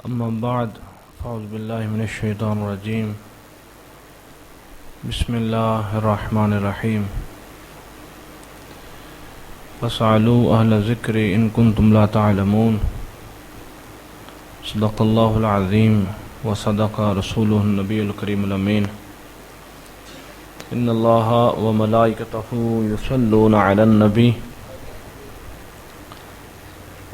أما بعد فأعوذ بالله من الشيطان الرجيم بسم الله الرحمن الرحيم فاسألوا أهل الذكر إن كنتم لا تعلمون صدق الله العظيم وصدق رسوله النبي الكريم الأمين إن الله وملائكته يصلون على النبي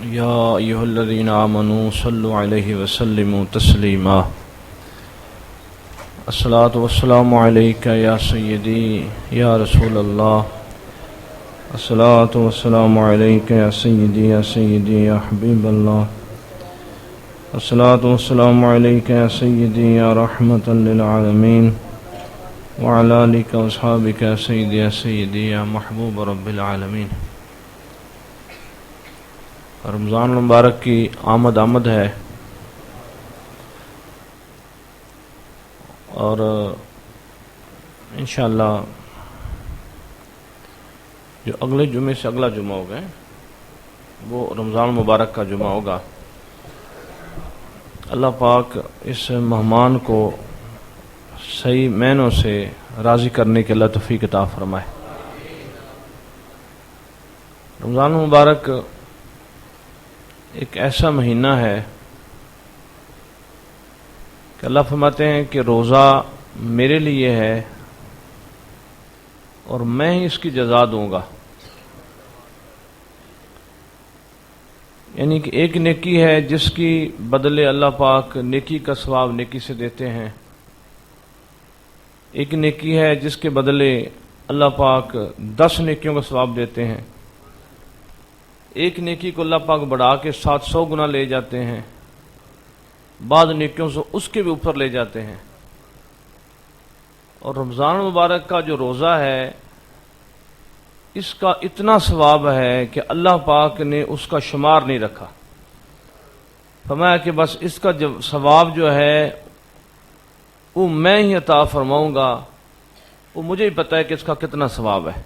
يا أيها الذين آمنوا صلوا عليه وسلموا تسليما الصلاة والسلام عليك يا سيدي يا رسول الله الصلاة والسلام عليك يا سيدي يا سيدي يا حبيب الله الصلاة والسلام عليك يا سيدي يا رحمة للعالمين وعلى آلك وأصحابك يا سيدي يا سيدي يا محبوب رب العالمين. رمضان المبارک کی آمد ہے اور انشاءاللہ جو اگلے جمعے سے اگلا جمعہ ہوگا وہ رمضان المبارک کا جمعہ ہوگا. اللہ پاک اس مہمان کو صحیح معنوں سے راضی کرنے کے اللہ توفیق عطا فرمائے. رمضان المبارک ایک ایسا مہینہ ہے کہ اللہ فرماتے ہیں کہ روزہ میرے لیے ہے اور میں ہی اس کی جزا دوں گا. یعنی کہ ایک نیکی ہے جس کی بدلے اللہ پاک نیکی کا ثواب نیکی سے دیتے ہیں. ایک نیکی ہے جس کے بدلے اللہ پاک 10 نیکیوں کا ثواب دیتے ہیں. ایک نیکی کو اللہ پاک بڑھا کے 700 گنا لے جاتے ہیں. بعض نیکیوں سے اس کے بھی اوپر لے جاتے ہیں. اور رمضان مبارک کا جو روزہ ہے اس کا اتنا ثواب ہے کہ اللہ پاک نے اس کا شمار نہیں رکھا. فرمایا کہ بس اس کا ثواب جو ہے وہ میں ہی عطا فرماؤں گا, وہ مجھے ہی پتہ ہے کہ اس کا کتنا ثواب ہے.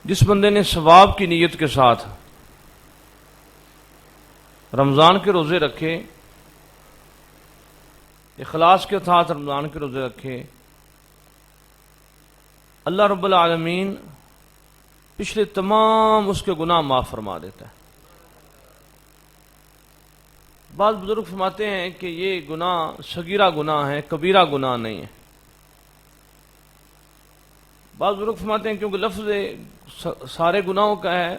جس بندے نے ثواب کی نیت کے ساتھ رمضان کے روزے رکھے, اخلاص کے ساتھ رمضان کے روزے رکھے, اللہ رب العالمین پچھلے تمام اس کے گناہ معاف فرما دیتا ہے. بعض بزرگ فرماتے ہیں کہ یہ گناہ صغیرہ گناہ ہے, کبیرہ گناہ نہیں ہے. بعض بزرگ فرماتے ہیں کیونکہ لفظ سارے گناہوں کا ہے,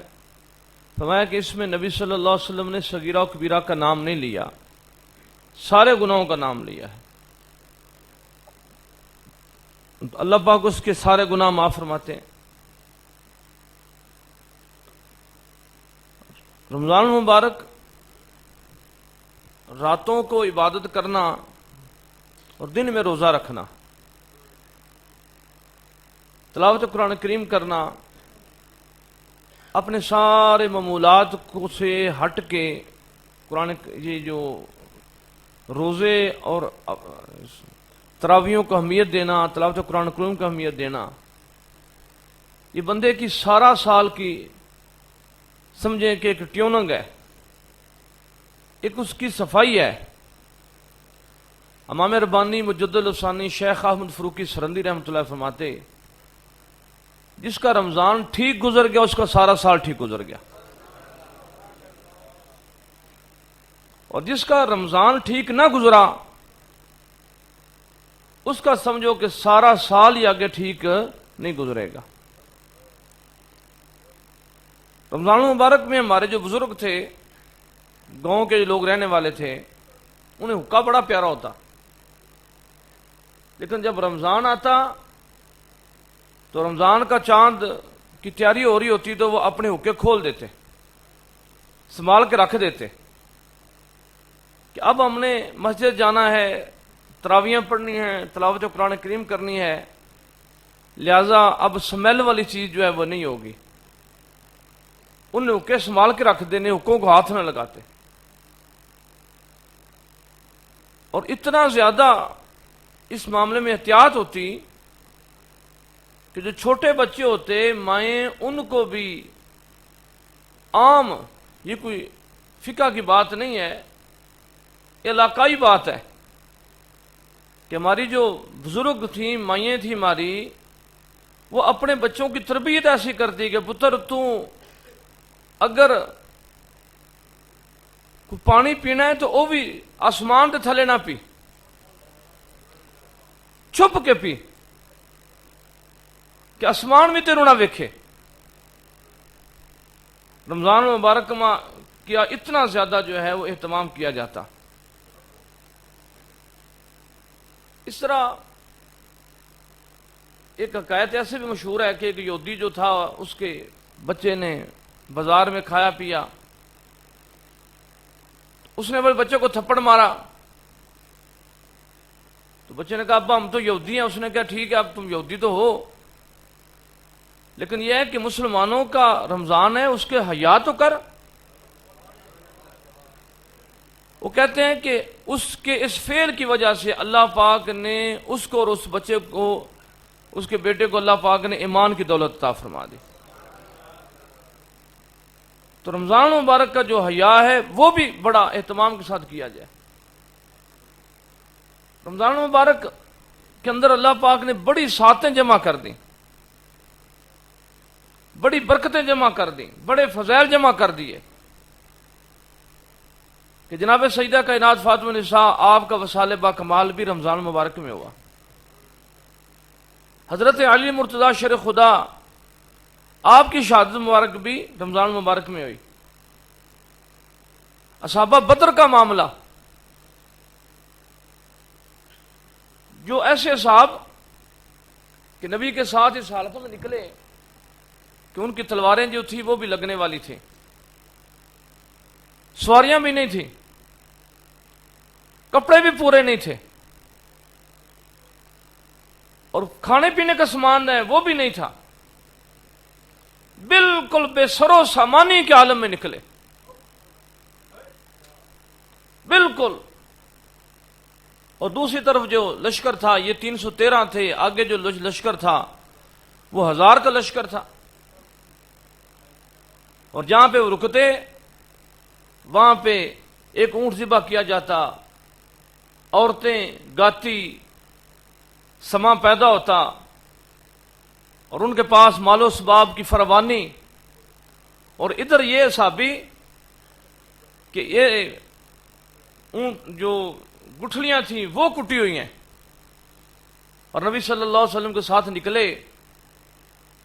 فرمایا کہ اس میں نبی صلی اللہ علیہ وسلم نے صغیرہ و کبیرہ کا نام نہیں لیا, سارے گناہوں کا نام لیا ہے. اللہ پاک اس کے سارے گناہ معاف فرماتے ہیں. رمضان المبارک راتوں کو عبادت کرنا اور دن میں روزہ رکھنا, تلاوت قرآن کریم کرنا, اپنے سارے معمولات کو سے ہٹ کے قرآن یہ جو روزے اور تراویحوں کو اہمیت دینا, تلاوت قرآن کریم کو اہمیت دینا, یہ بندے کی سارا سال کی سمجھیں کہ ایک ٹیوننگ ہے, ایک اس کی صفائی ہے. امام ربانی مجدد الثانی شیخ احمد فروقی سرندی رحمۃ اللہ فرماتے جس کا رمضان ٹھیک گزر گیا اس کا سارا سال ٹھیک گزر گیا, اور جس کا رمضان ٹھیک نہ گزرا اس کا سمجھو کہ سارا سال ہی آگے ٹھیک نہیں گزرے گا. رمضان المبارک میں ہمارے جو بزرگ تھے, گاؤں کے جو لوگ رہنے والے تھے, انہیں حقہ بڑا پیارا ہوتا, لیکن جب رمضان آتا تو رمضان کا چاند کی تیاری ہو رہی ہوتی تو وہ اپنے حقے کھول دیتے, سنبھال کے رکھ دیتے کہ اب ہم نے مسجد جانا ہے, تراویحیں پڑھنی ہیں, تلاوت قرآن کریم کرنی ہے, لہذا اب سمیل والی چیز جو ہے وہ نہیں ہوگی. ان حقے سنبھال کے رکھ دینے, حقوں کو ہاتھ نہ لگاتے. اور اتنا زیادہ اس معاملے میں احتیاط ہوتی کہ جو چھوٹے بچے ہوتے مائیں ان کو بھی عام یہ کوئی فقہ کی بات نہیں ہے، یہ علاقائی بات ہے کہ ہماری جو بزرگ تھیں، مائیں تھیں ہماری، وہ اپنے بچوں کی تربیت ایسی کرتی کہ پتر تو اگر کوئی پانی پینا ہے تو وہ بھی آسمان کے تھلے نہ پی، چھپ کے پی کہ آسمان بھی تیروں نہ ویکھے۔ رمضان مبارک میں کیا اتنا زیادہ جو ہے وہ اہتمام کیا جاتا۔ اس طرح ایک حکایت ایسے بھی مشہور ہے کہ ایک یہودی جو تھا، اس کے بچے نے بازار میں کھایا پیا، اس نے بڑے بچے کو تھپڑ مارا، تو بچے نے کہا ابا ہم تو یہودی ہیں۔ اس نے کہا ٹھیک ہے اب تم یہودی تو ہو، لیکن یہ ہے کہ مسلمانوں کا رمضان ہے، اس کے حیا تو کر۔ وہ کہتے ہیں کہ اس کے اس فعل کی وجہ سے اللہ پاک نے اس کو اور اس بچے کو، اس کے بیٹے کو اللہ پاک نے ایمان کی دولت عطا فرما دی۔ تو رمضان مبارک کا جو حیا ہے وہ بھی بڑا اہتمام کے ساتھ کیا جائے۔ رمضان مبارک کے اندر اللہ پاک نے بڑی سعادتیں جمع کر دیں، بڑی برکتیں جمع کر دیں، بڑے فضائل جمع کر دیے کہ جناب سیدہ کائنات فاطمہ نساء آپ کا وصال با کمال بھی رمضان مبارک میں ہوا۔ حضرت علی مرتضی شر خدا آپ کی شہادت مبارک بھی رمضان مبارک میں ہوئی۔ اصحابہ بدر کا معاملہ، جو ایسے صاحب کہ نبی کے ساتھ اس حالت میں نکلے کہ ان کی تلواریں جو تھی وہ بھی لگنے والی تھیں، سواریاں بھی نہیں تھیں، کپڑے بھی پورے نہیں تھے، اور کھانے پینے کا سامان ہے وہ بھی نہیں تھا، بالکل بے سر و سامانی کے عالم میں نکلے، بالکل۔ اور دوسری طرف جو لشکر تھا یہ 313 تھے، آگے جو لشکر تھا وہ 1000 کا لشکر تھا، اور جہاں پہ وہ رکتے وہاں پہ ایک اونٹ ذبح کیا جاتا، عورتیں گاتی، سما پیدا ہوتا، اور ان کے پاس مال و اسباب کی فراوانی، اور ادھر یہ صحابی کہ یہ اونٹ جو گٹھلیاں تھیں وہ کٹی ہوئی ہیں، اور نبی صلی اللہ علیہ وسلم کے ساتھ نکلے،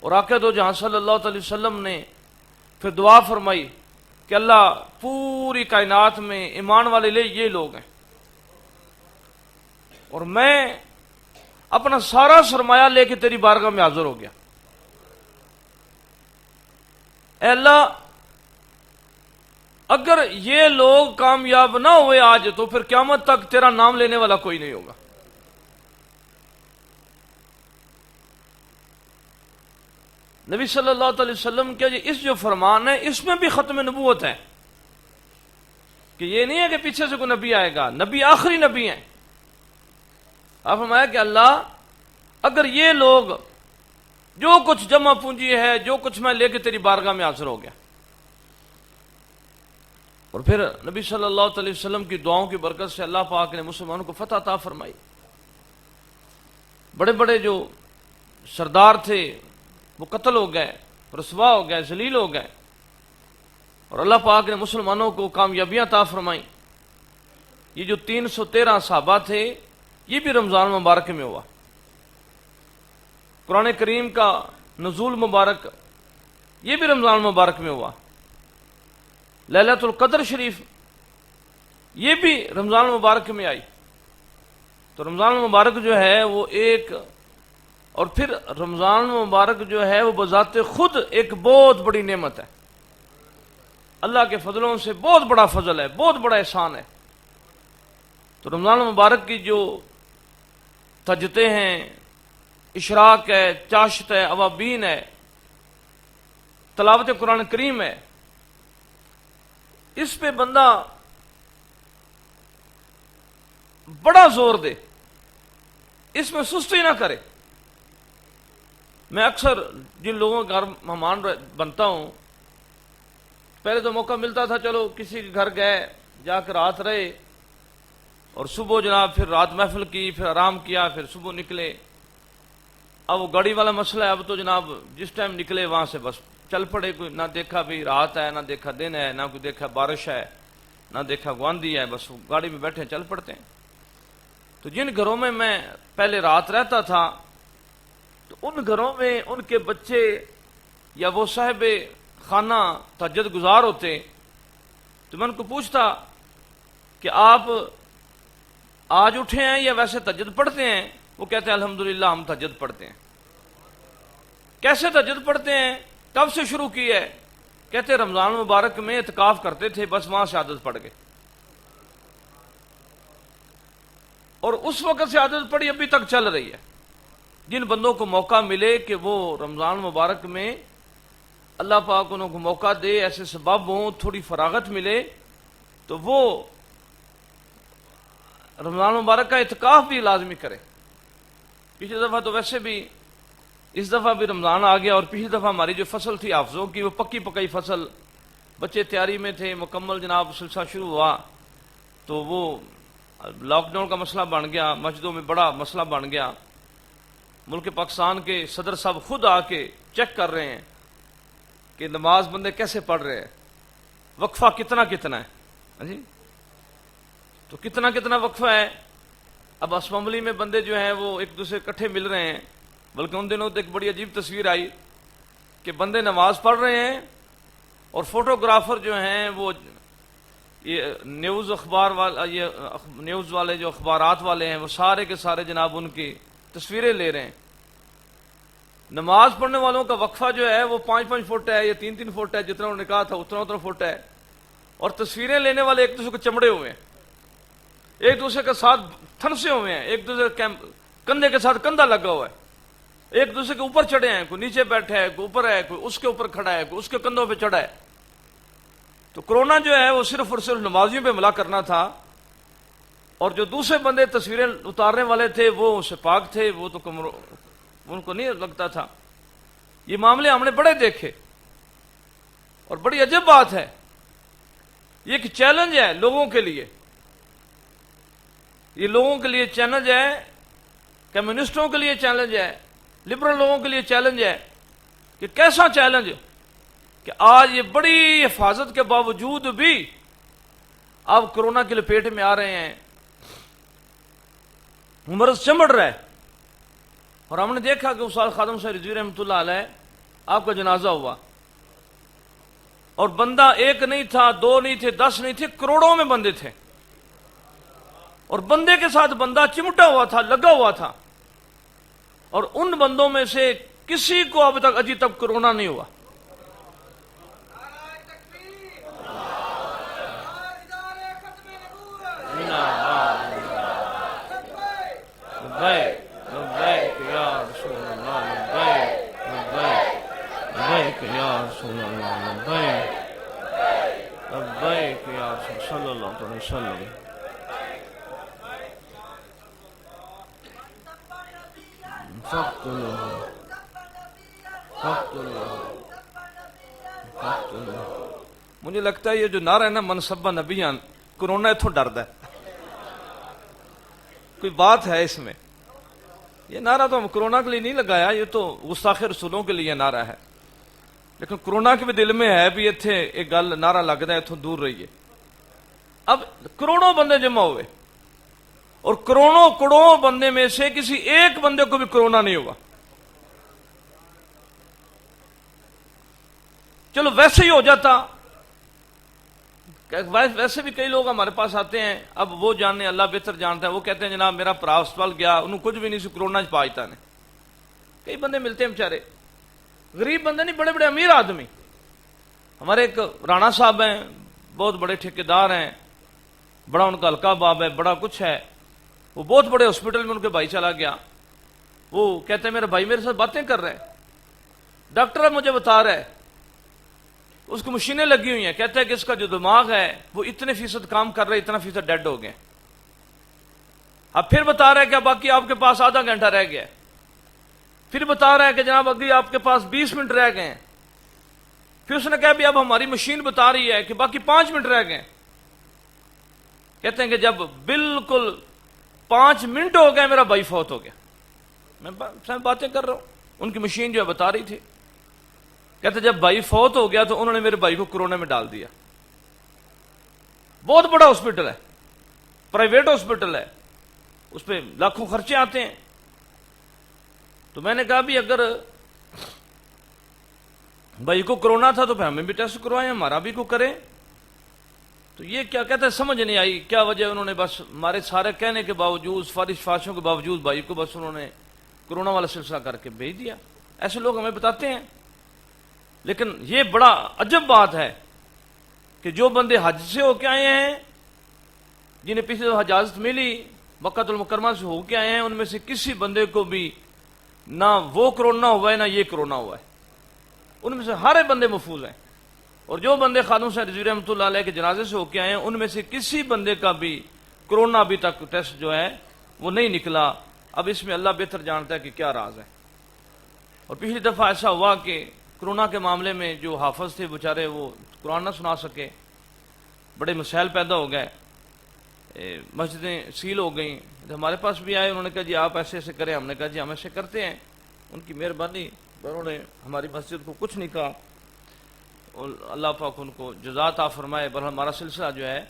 اور آقا دو جہاں صلی اللہ علیہ وسلم نے پھر دعا فرمائی کہ اللہ پوری کائنات میں ایمان والے لے یہ لوگ ہیں، اور میں اپنا سارا سرمایہ لے کے تیری بارگاہ میں حاضر ہو گیا۔ اے اللہ اگر یہ لوگ کامیاب نہ ہوئے آج تو پھر قیامت تک تیرا نام لینے والا کوئی نہیں ہوگا۔ نبی صلی اللہ علیہ وسلم کے اس جو فرمان ہے اس میں بھی ختم نبوت ہے، کہ یہ نہیں ہے کہ پیچھے سے کوئی نبی آئے گا، نبی آخری نبی ہیں۔ آپ فرمایا کہ اللہ اگر یہ لوگ جو کچھ جمع پونجی ہے، جو کچھ میں لے کے تیری بارگاہ میں حاضر ہو گیا، اور پھر نبی صلی اللہ علیہ وسلم کی دعاؤں کی برکت سے اللہ پاک نے مسلمانوں کو فتح عطا فرمائی۔ بڑے بڑے جو سردار تھے وہ قتل ہو گئے، رسوا ہو گئے، ذلیل ہو گئے، اور اللہ پاک نے مسلمانوں کو کامیابیاں عطا فرمائیں۔ یہ جو 313 صحابہ تھے یہ بھی رمضان مبارک میں ہوا۔ قرآن کریم کا نزول مبارک یہ بھی رمضان مبارک میں ہوا۔ لیلۃ القدر شریف یہ بھی رمضان مبارک میں آئی۔ تو رمضان مبارک جو ہے وہ ایک، اور پھر رمضان مبارک جو ہے وہ بذات خود ایک بہت بڑی نعمت ہے، اللہ کے فضلوں سے بہت بڑا فضل ہے، بہت بڑا احسان ہے۔ تو رمضان مبارک کی جو تجتے ہیں، اشراق ہے، چاشت ہے، اوابین ہے، تلاوت قرآن کریم ہے، اس پہ بندہ بڑا زور دے، اس میں سستی نہ کرے۔ میں اکثر جن لوگوں کے گھر مہمان بنتا ہوں پہلے تو موقع ملتا تھا چلو کسی کے گھر گئے، جا کر رات رہے، اور صبح جناب پھر رات محفل کی، پھر آرام کیا، پھر صبح نکلے۔ اب وہ گاڑی والا مسئلہ ہے، اب تو جناب جس ٹائم نکلے وہاں سے بس چل پڑے، کوئی نہ دیکھا بھی رات ہے، نہ دیکھا دن ہے، نہ کوئی دیکھا بارش ہے، نہ دیکھا گواندھی ہے، بس گاڑی میں بیٹھے چل پڑتے ہیں۔ تو جن گھروں میں پہلے رات رہتا تھا، تو ان گھروں میں ان کے بچے یا وہ صاحب خانہ تہجد گزار ہوتے، تو میں ان کو پوچھتا کہ آپ آج اٹھے ہیں یا ویسے تہجد پڑھتے ہیں؟ وہ کہتے ہیں الحمدللہ ہم تہجد پڑھتے ہیں۔ کیسے تہجد پڑھتے ہیں؟ کب سے شروع کی ہے؟ کہتے رمضان مبارک میں اعتکاف کرتے تھے، بس وہاں سے عادت پڑ گئے، اور اس وقت سے عادت پڑی ابھی تک چل رہی ہے۔ جن بندوں کو موقع ملے کہ وہ رمضان مبارک میں اللہ پاک انہوں کو موقع دے، ایسے سبب ہوں، تھوڑی فراغت ملے، تو وہ رمضان مبارک کا اعتکاف بھی لازمی کرے۔ پچھلی دفعہ تو ویسے بھی، اس دفعہ بھی رمضان آ گیا، اور پچھلی دفعہ ہماری جو فصل تھی حافظوں کی وہ پکی پکائی فصل، بچے تیاری میں تھے، مکمل جناب سلسلہ شروع ہوا، تو وہ لاک ڈاؤن کا مسئلہ بن گیا، مسجدوں میں بڑا مسئلہ بن گیا۔ ملک پاکستان کے صدر صاحب خود آ کے چیک کر رہے ہیں کہ نماز بندے کیسے پڑھ رہے ہیں، وقفہ کتنا کتنا ہے جی، تو کتنا کتنا وقفہ ہے۔ اب اسمبلی میں بندے جو ہیں وہ ایک دوسرے کٹھے مل رہے ہیں، بلکہ ان دنوں تو ایک بڑی عجیب تصویر آئی کہ بندے نماز پڑھ رہے ہیں اور فوٹوگرافر جو ہیں وہ یہ نیوز اخبار والا، یہ نیوز والے جو اخبارات والے ہیں وہ سارے کے سارے جناب ان کی تصویریں لے رہے ہیں۔ نماز پڑھنے والوں کا وقفہ جو ہے وہ 5-5 فٹ ہے یا 3-3 فٹ ہے، جتنا انہوں نے کہا تھا اتنا فٹ ہے، اور تصویریں لینے والے ایک دوسرے کو چمڑے ہوئے ہیں، ایک دوسرے کے ساتھ تھنسے ہوئے ہیں، ایک دوسرے کندھے کے ساتھ کندھا لگا ہوا ہے، ایک دوسرے کے اوپر چڑھے ہیں، کوئی نیچے بیٹھا ہے، کوئی اوپر ہے، کوئی اس کے اوپر کھڑا ہے، کوئی اس کے کندھوں پہ چڑھا ہے۔ تو کرونا جو ہے وہ صرف اور صرف نمازیوں پہ حملہ کرنا تھا، اور جو دوسرے بندے تصویریں اتارنے والے تھے وہ اس سے پاک تھے، وہ تو ان کو نہیں لگتا تھا۔ یہ معاملے ہم نے بڑے دیکھے، اور بڑی عجب بات ہے، یہ ایک چیلنج ہے لوگوں کے لیے، یہ لوگوں کے لیے چیلنج ہے، کمیونسٹوں کے لیے چیلنج ہے، لبرل لوگوں کے لیے چیلنج ہے، کہ کیسا چیلنج کہ آج یہ بڑی حفاظت کے باوجود بھی آپ کرونا کی لپیٹ میں آ رہے ہیں، مرض چمڑ رہا ہے۔ اور ہم نے دیکھا کہ استاد خادم صاحب رضوی رحمۃ اللہ علیہ آپ کا جنازہ ہوا، اور بندہ ایک نہیں تھا، 2 نہیں تھے، 10 نہیں تھے، کروڑوں میں بندے تھے، اور بندے کے ساتھ بندہ چمٹا ہوا تھا، لگا ہوا تھا، اور ان بندوں میں سے کسی کو اب تک ابھی تک کرونا نہیں ہوا۔ لبیک یا رسول اللہ، لبیک یا رسول اللہ، لبیک یا رسول صلی اللہ علیہ وسلم۔ مجھے لگتا ہے یہ جو نعرہ ہے نا منصبہ نبیان، کرونا اتوں ڈردا ہے، کوئی بات ہے اس میں۔ یہ نعرہ تو ہم کرونا کے لیے نہیں لگایا، یہ تو گستاخ رسولوں کے لیے نعرہ ہے، لیکن کرونا کے بھی دل میں ہے بھی اتنے ایک گل نعرہ لگتا ہے اتوں دور رہیے۔ اب کروڑوں بندے جمع ہوئے، اور کروڑوں بندے میں سے کسی ایک بندے کو بھی کرونا نہیں ہوا۔ چلو ویسے ہی ہو جاتا، ویسے بھی کئی لوگ ہمارے پاس آتے ہیں، اب وہ جاننے اللہ بہتر جانتا ہے، وہ کہتے ہیں جناب میرا پرا ہسپتال گیا، انہوں کچھ بھی نہیں سی، کرونا پاجتا نے۔ کئی بندے ملتے ہیں بیچارے، غریب بندے نہیں، بڑے بڑے امیر آدمی۔ ہمارے ایک رانا صاحب ہیں، بہت بڑے ٹھیکیدار ہیں، بڑا ان کا ہلکا باب ہے، بڑا کچھ ہے، وہ بہت بڑے ہاسپٹل میں ان کے بھائی چلا گیا، وہ کہتے ہیں میرا بھائی میرے ساتھ باتیں کر رہا ہے، ڈاکٹر مجھے بتا رہا ہے، اس کو مشینیں لگی ہوئی ہیں، کہتا ہے کہ اس کا جو دماغ ہے وہ اتنے فیصد کام کر رہا ہے، اتنا فیصد ڈیڈ ہو گئے۔ اب پھر بتا رہا ہے کہ باقی آپ کے پاس آدھا گھنٹہ رہ گیا، پھر بتا رہا ہے کہ جناب اگلی آپ کے پاس 20 منٹ رہ گئے ہیں، پھر اس نے کہا بھی اب ہماری مشین بتا رہی ہے کہ باقی 5 منٹ رہ گئے. کہتے ہیں کہ جب بالکل 5 منٹ ہو گئے میرا بھائی فوت ہو گیا. میں باتیں کر رہا ہوں, ان کی مشین جو ہے بتا رہی تھی. کہتے جب بھائی فوت ہو گیا تو انہوں نے میرے بھائی کو کورونا میں ڈال دیا. بہت بڑا ہاسپٹل ہے, پرائیویٹ ہاسپٹل ہے, اس پہ لاکھوں خرچے آتے ہیں. تو میں نے کہا بھی اگر بھائی کو کورونا تھا تو پھر ہمیں بھی ٹیسٹ کروائیں, ہمارا بھی کو کریں. تو یہ کیا کہتے ہیں سمجھ نہیں آئی کیا وجہ. انہوں نے بس ہمارے سارے کہنے کے باوجود, سفارش فاشوں کے باوجود بھائی کو بس انہوں نے کورونا والا سلسلہ کر کے بھیج دیا. ایسے لوگ ہمیں بتاتے ہیں. لیکن یہ بڑا عجب بات ہے کہ جو بندے حج سے ہو کے آئے ہیں, جنہیں پچھلے اجازت ملی, مکہ المکرمہ سے ہو کے آئے ہیں, ان میں سے کسی بندے کو بھی نہ وہ کرونا ہوا ہے نہ یہ کرونا ہوا ہے. ان میں سے ہر بندے محفوظ ہیں. اور جو بندے خادم صاحب رضوی رحمۃ اللہ علیہ کے جنازے سے ہو کے آئے ہیں, ان میں سے کسی بندے کا بھی کرونا ابھی تک ٹیسٹ جو ہے وہ نہیں نکلا. اب اس میں اللہ بہتر جانتا ہے کہ کیا راز ہے. اور پچھلی دفعہ ایسا ہوا کہ کرونا کے معاملے میں جو حافظ تھے بیچارے وہ قرآن نہ سنا سکے, بڑے مسائل پیدا ہو گئے, مسجدیں سیل ہو گئیں. ہمارے پاس بھی آئے, انہوں نے کہا جی آپ ایسے ایسے کریں. ہم نے کہا جی ہم ایسے کرتے ہیں. ان کی مہربانی, انہوں نے ہماری مسجد کو کچھ نہیں کہا. اور اللہ پاک ان کو جزا عطا فرمائے. بہرحال ہمارا سلسلہ جو ہے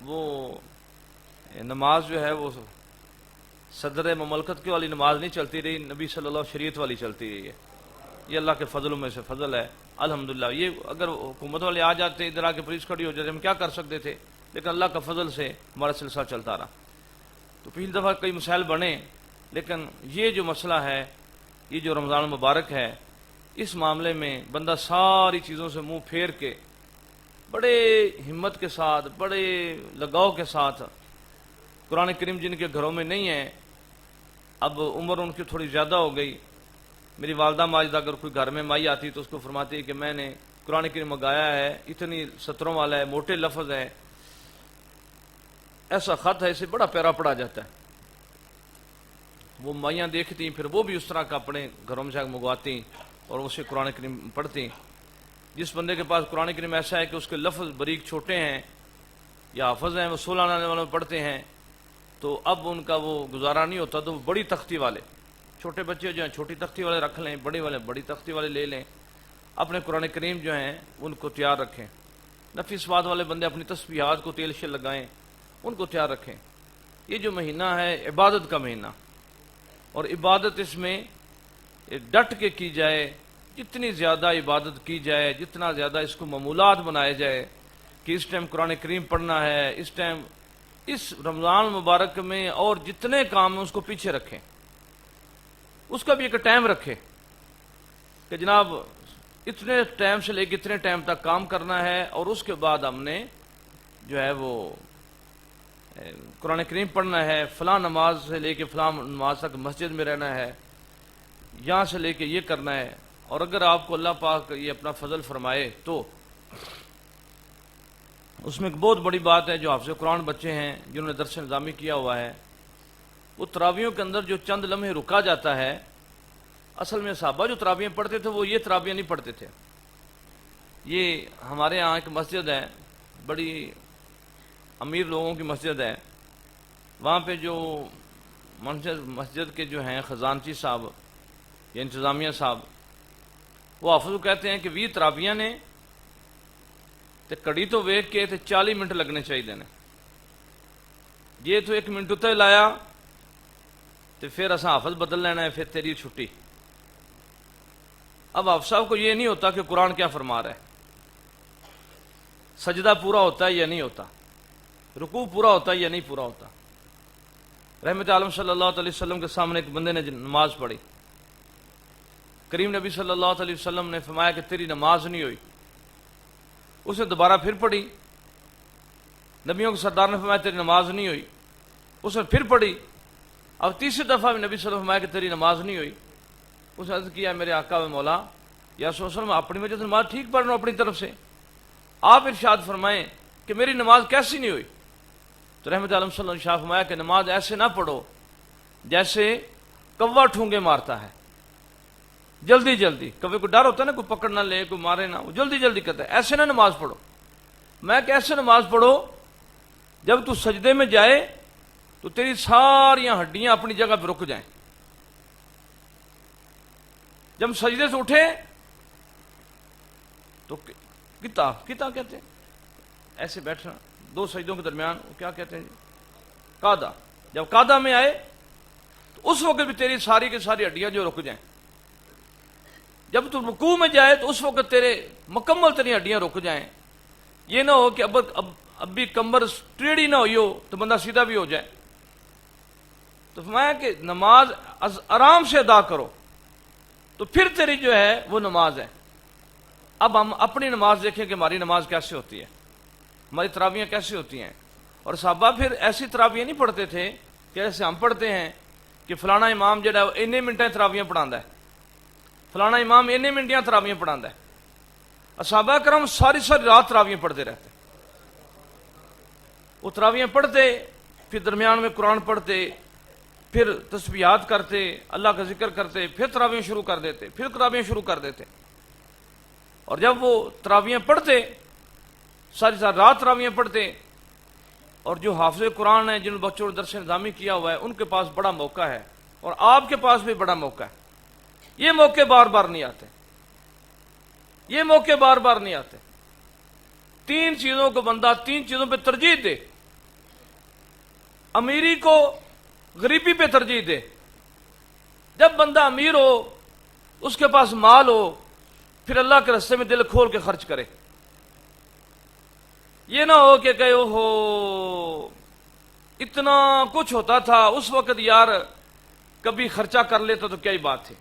وہ نماز جو ہے وہ صدر مملکت کی والی نماز نہیں چلتی رہی, نبی صلی اللہ علیہ شریعت والی چلتی رہی ہے. یہ اللہ کے فضلوں میں سے فضل ہے الحمدللہ. یہ اگر حکومت والے آ جاتے, ادھر آ کے پولیس کھڑی ہو جاتے, ہم کیا کر سکتے تھے. لیکن اللہ کا فضل سے ہمارا سلسلہ چلتا رہا. تو پچھلی دفعہ کئی مسائل بنے, لیکن یہ جو مسئلہ ہے, یہ جو رمضان المبارک ہے, اس معاملے میں بندہ ساری چیزوں سے منہ پھیر کے بڑے ہمت کے ساتھ, بڑے لگاؤ کے ساتھ, قرآن کریم جن کے گھروں میں نہیں ہے, اب عمر ان کی تھوڑی زیادہ ہو گئی. میری والدہ ماجدہ اگر کوئی گھر میں مائی آتی تو اس کو فرماتی ہے کہ میں نے قرآن کریم منگایا ہے, اتنی سطروں والا ہے, موٹے لفظ ہے, ایسا خط ہے, اسے بڑا پیارا پڑھا جاتا ہے. وہ مائیاں دیکھتی ہیں, پھر وہ بھی اس طرح کا اپنے گھروں میں سے منگواتی اور اسے قرآن کریم پڑھتی. جس بندے کے پاس قرآن کریم ایسا ہے کہ اس کے لفظ باریک چھوٹے ہیں یا حافظ ہیں, وہ 16 آنے والوں میں پڑھتے ہیں, تو اب ان کا وہ گزارا نہیں ہوتا, تو وہ بڑی تختی والے, چھوٹے بچے جو ہیں چھوٹی تختی والے رکھ لیں, بڑے والے بڑی تختی والے لے لیں. اپنے قرآن کریم جو ہیں ان کو تیار رکھیں. نفی سواد والے بندے اپنی تسبیحات کو تیل سے لگائیں, ان کو تیار رکھیں. یہ جو مہینہ ہے عبادت کا مہینہ, اور عبادت اس میں ڈٹ کے کی جائے, جتنی زیادہ عبادت کی جائے, جتنا زیادہ اس کو معمولات بنائے جائے کہ اس ٹائم قرآن کریم پڑھنا ہے, اس ٹائم اس رمضان مبارک میں اور جتنے کام ہیں اس کو پیچھے رکھیں. اس کا بھی ایک ٹائم رکھے کہ جناب اتنے ٹائم سے لے کے اتنے ٹائم تک کام کرنا ہے, اور اس کے بعد ہم نے جو ہے وہ قرآن کریم پڑھنا ہے, فلاں نماز سے لے کے فلاں نماز تک مسجد میں رہنا ہے, یہاں سے لے کے یہ کرنا ہے. اور اگر آپ کو اللہ پاک یہ اپنا فضل فرمائے تو اس میں ایک بہت بڑی بات ہے, جو حافظ قرآن بچے ہیں جنہوں نے درس نظامی کیا ہوا ہے, وہ تراویحوں کے اندر جو چند لمحے رکا جاتا ہے, اصل میں صحابہ جو تراویحیں پڑھتے تھے وہ یہ تراویحیں نہیں پڑھتے تھے. یہ ہمارے یہاں ایک مسجد ہے, بڑی امیر لوگوں کی مسجد ہے, وہاں پہ جو مسجد کے جو ہیں خزانچی صاحب یا انتظامیہ صاحب, وہ حافظ کہتے ہیں کہ 20 تراویحاں نے تے کڑی تو ویکھ کے تے 40 منٹ لگنے چاہیے نے, یہ تو 1 منٹ اتنے لایا تو پھر اساں حافظ بدل لینا ہے, پھر تیری چھٹی. اب حافظ صاحب کو یہ نہیں ہوتا کہ قرآن کیا فرما رہا ہے, سجدہ پورا ہوتا ہے یا نہیں ہوتا, رکوع پورا ہوتا ہے یا نہیں پورا ہوتا. رحمت عالم صلی اللہ علیہ وسلم کے سامنے ایک بندے نے نماز پڑھی, کریم نبی صلی اللہ علیہ وسلم نے فرمایا کہ تیری نماز نہیں ہوئی. اس نے دوبارہ پھر پڑھی, نبیوں کے سردار نے فرمایا تیری نماز نہیں ہوئی. اس نے پھر پڑھی, اب تیسری دفعہ بھی نبی صلی اللہ علیہ وسلم فرمایا کہ تیری نماز نہیں ہوئی. اس نے عرض کیا میرے آقا و مولا یا رسول اللہ علیہ وسلم, اپنی وجہ سے نماز ٹھیک پڑھ رہا ہوں اپنی طرف سے, آپ ارشاد فرمائیں کہ میری نماز کیسی نہیں ہوئی. تو رحمت عالم صلی اللہ علیہ وسلم فرمایا کہ نماز ایسے نہ پڑھو جیسے کوا ٹھونگے مارتا ہے. جلدی جلدی، کبھی کوئی ڈر ہوتا ہے نا کوئی پکڑ نہ لے کوئی مارے نہ، وہ جلدی جلدی کرتا ہے. ایسے نہ نماز پڑھو. میں کہ ایسے نماز پڑھو جب تو سجدے میں جائے تو تیری ساری ہڈیاں اپنی جگہ پہ رک جائیں. جب سجدے سے اٹھے تو کتا کہتے ہیں ایسے بیٹھنا دو سجدوں کے درمیان، وہ کیا کہتے ہیں جی؟ قادہ. جب قادہ میں آئے تو اس وقت بھی تیری ساری کی ساری ہڈیاں جو رک جائیں. جب تو رکوع میں جائے تو اس وقت تیرے مکمل تیری ہڈیاں رک جائیں. یہ نہ ہو کہ اب بھی کمر ٹیڑھی نہ ہوئی ہو تو بندہ سیدھا بھی ہو جائے. تو فرمایا کہ نماز آرام سے ادا کرو تو پھر تیری جو ہے وہ نماز ہے. اب ہم اپنی نماز دیکھیں کہ ہماری نماز کیسے ہوتی ہے، ہماری تراویحیں کیسے ہوتی ہیں. اور صحابہ پھر ایسی تراویحیں نہیں پڑھتے تھے کہ ایسے ہم پڑھتے ہیں کہ فلانا امام جو ہے وہ اتنے منٹیں تراویحیں پڑھاتا ہے، فلانا امام اتنے منٹیاں تراویحیں پڑھاتا ہے. صحابہ کرام ساری ساری رات تراویحیں پڑھتے رہتے. وہ تراویحیں پڑھتے پھر درمیان میں قرآن پڑھتے، پھر تسبیحات کرتے، اللہ کا ذکر کرتے، پھر تراویحیں شروع کر دیتے، پھر تراویحیں شروع کر دیتے. اور جب وہ تراویحیں پڑھتے ساری ساری رات تراویحیں پڑھتے، اور جو حافظ قرآن ہیں جن بچوں نے درس نظامی کیا ہوا ہے ان کے پاس بڑا موقع ہے، اور آپ کے پاس بھی بڑا موقع ہے. یہ موقع بار بار نہیں آتے، یہ موقع بار بار نہیں آتے. تین چیزوں کو بندہ تین چیزوں پہ ترجیح دے. امیری کو غریبی پہ ترجیح دے. جب بندہ امیر ہو، اس کے پاس مال ہو، پھر اللہ کے راستے میں دل کھول کے خرچ کرے. یہ نہ ہو کہ کہے ہو اتنا کچھ ہوتا تھا اس وقت یار کبھی خرچہ کر لیتا تو کیا ہی بات تھی.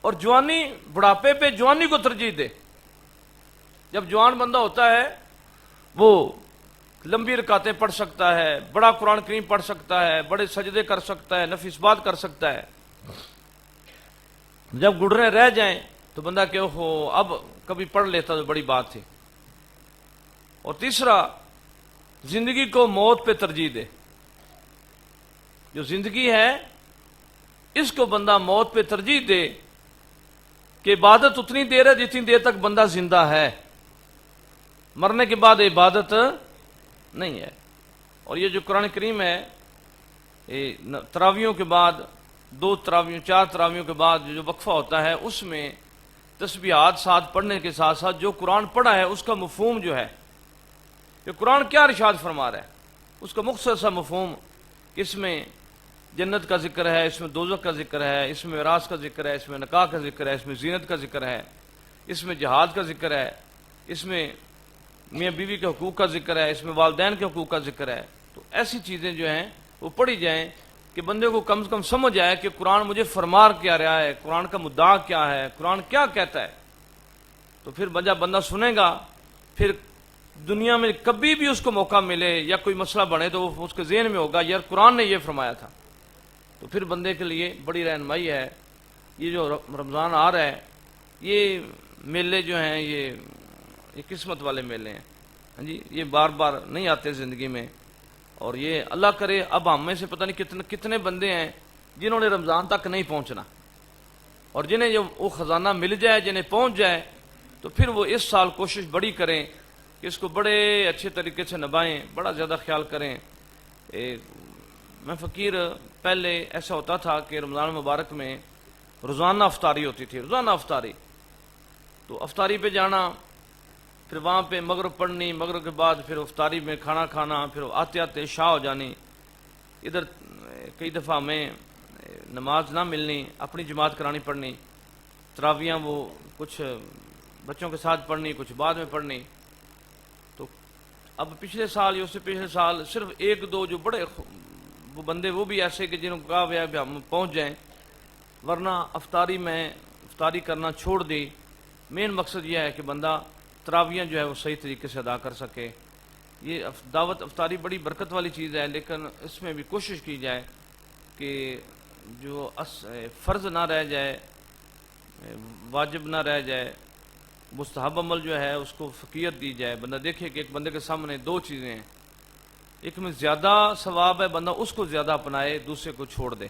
اور جوانی بڑھاپے پہ جوانی کو ترجیح دے. جب جوان بندہ ہوتا ہے وہ لمبی رکعتیں پڑھ سکتا ہے، بڑا قرآن کریم پڑھ سکتا ہے، بڑے سجدے کر سکتا ہے، نفل اثبات کر سکتا ہے. جب گڑرے رہ جائیں تو بندہ کہ ہو اب کبھی پڑھ لیتا تو بڑی بات تھی. اور تیسرا، زندگی کو موت پہ ترجیح دے. جو زندگی ہے اس کو بندہ موت پہ ترجیح دے کہ عبادت اتنی دیر ہے جتنی دیر تک بندہ زندہ ہے، مرنے کے بعد عبادت نہیں ہے. اور یہ جو قرآن کریم ہے تراویحوں کے بعد دو تراویحوں چار تراویحوں کے بعد جو وقفہ ہوتا ہے اس میں تسبیحات ساتھ پڑھنے کے ساتھ ساتھ جو قرآن پڑھا ہے اس کا مفہوم جو ہے کہ قرآن کیا ارشاد فرما رہا ہے اس کا مختصر سا مفہوم کہ اس میں جنت کا ذکر ہے، اس میں دوزخ کا ذکر ہے، اس میں میراث کا ذکر ہے، اس میں نکاح کا ذکر ہے، اس میں زینت کا ذکر ہے، اس میں جہاد کا ذکر ہے، اس میں میاں بیوی کے حقوق کا ذکر ہے، اس میں والدین کے حقوق کا ذکر ہے. تو ایسی چیزیں جو ہیں وہ پڑھی جائیں کہ بندے کو کم سے کم سمجھ آئے کہ قرآن مجھے فرما کیا رہا ہے، قرآن کا مدعا کیا ہے، قرآن کیا کہتا ہے. تو پھر بندہ سنے گا، پھر دنیا میں کبھی بھی اس کو موقع ملے یا کوئی مسئلہ بنے تو وہ اس کے ذہن میں ہوگا یار قرآن نے یہ فرمایا تھا. تو پھر بندے کے لیے بڑی رہنمائی ہے. یہ جو رمضان آ رہا ہے یہ میلے جو ہیں یہ قسمت والے میلے ہیں. ہاں جی، یہ بار بار نہیں آتے زندگی میں. اور یہ اللہ کرے اب ہم میں سے پتہ نہیں کتنے بندے ہیں جنہوں نے رمضان تک نہیں پہنچنا، اور جنہیں جو وہ خزانہ مل جائے، جنہیں پہنچ جائے تو پھر وہ اس سال کوشش بڑی کریں کہ اس کو بڑے اچھے طریقے سے نبھائیں، بڑا زیادہ خیال کریں. میں فقیر پہلے ایسا ہوتا تھا کہ رمضان مبارک میں روزانہ افطاری ہوتی تھی، روزانہ افطاری. تو افطاری پہ جانا، پھر وہاں پہ مغرب پڑھنی، مغرب کے بعد پھر افطاری میں کھانا کھانا، پھر آتے آتے عشاء ہو جانی. ادھر کئی دفعہ میں نماز نہ ملنی، اپنی جماعت کرانی پڑنی، تراویحاں وہ کچھ بچوں کے ساتھ پڑھنی، کچھ بعد میں پڑھنی. تو اب پچھلے سال یا اس سے پچھلے سال صرف ایک دو جو بڑے وہ بندے وہ بھی ایسے کہ جنہوں کو کہا گیا کہ ہم پہنچ جائیں، ورنہ افطاری کرنا چھوڑ دی. مین مقصد یہ ہے کہ بندہ تراویحاں جو ہے وہ صحیح طریقے سے ادا کر سکے. یہ دعوت افطاری بڑی برکت والی چیز ہے، لیکن اس میں بھی کوشش کی جائے کہ جو فرض نہ رہ جائے، واجب نہ رہ جائے، مستحب عمل جو ہے اس کو فقیت دی جائے. بندہ دیکھے کہ ایک بندے کے سامنے دو چیزیں ہیں، ایک میں زیادہ ثواب ہے، بندہ اس کو زیادہ اپنائے، دوسرے کو چھوڑ دے۔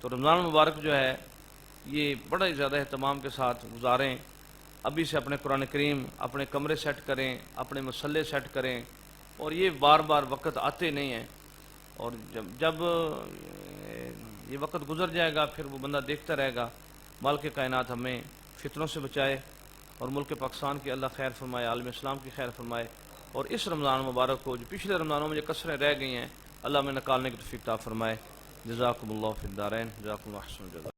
تو رمضان المبارک جو ہے یہ بڑا ہی زیادہ اہتمام کے ساتھ گزاریں۔ ابھی سے اپنے قرآن کریم، اپنے کمرے سیٹ کریں، اپنے مصلے سیٹ کریں، اور یہ بار بار وقت آتے نہیں ہیں، اور جب یہ وقت گزر جائے گا پھر وہ بندہ دیکھتا رہے گا۔ مالک کائنات ہمیں فتنوں سے بچائے، اور ملک پاکستان کی اللہ خیر فرمائے، عالم اسلام کی خیر فرمائے، اور اس رمضان مبارک کو جو پچھلے رمضانوں میں جو کسریں رہ گئی ہیں اللہ میں نکالنے کی توفیق عطا فرمائے۔ جزاکم اللہ فی الدارین، جزاکم اللہ احسن الجزا۔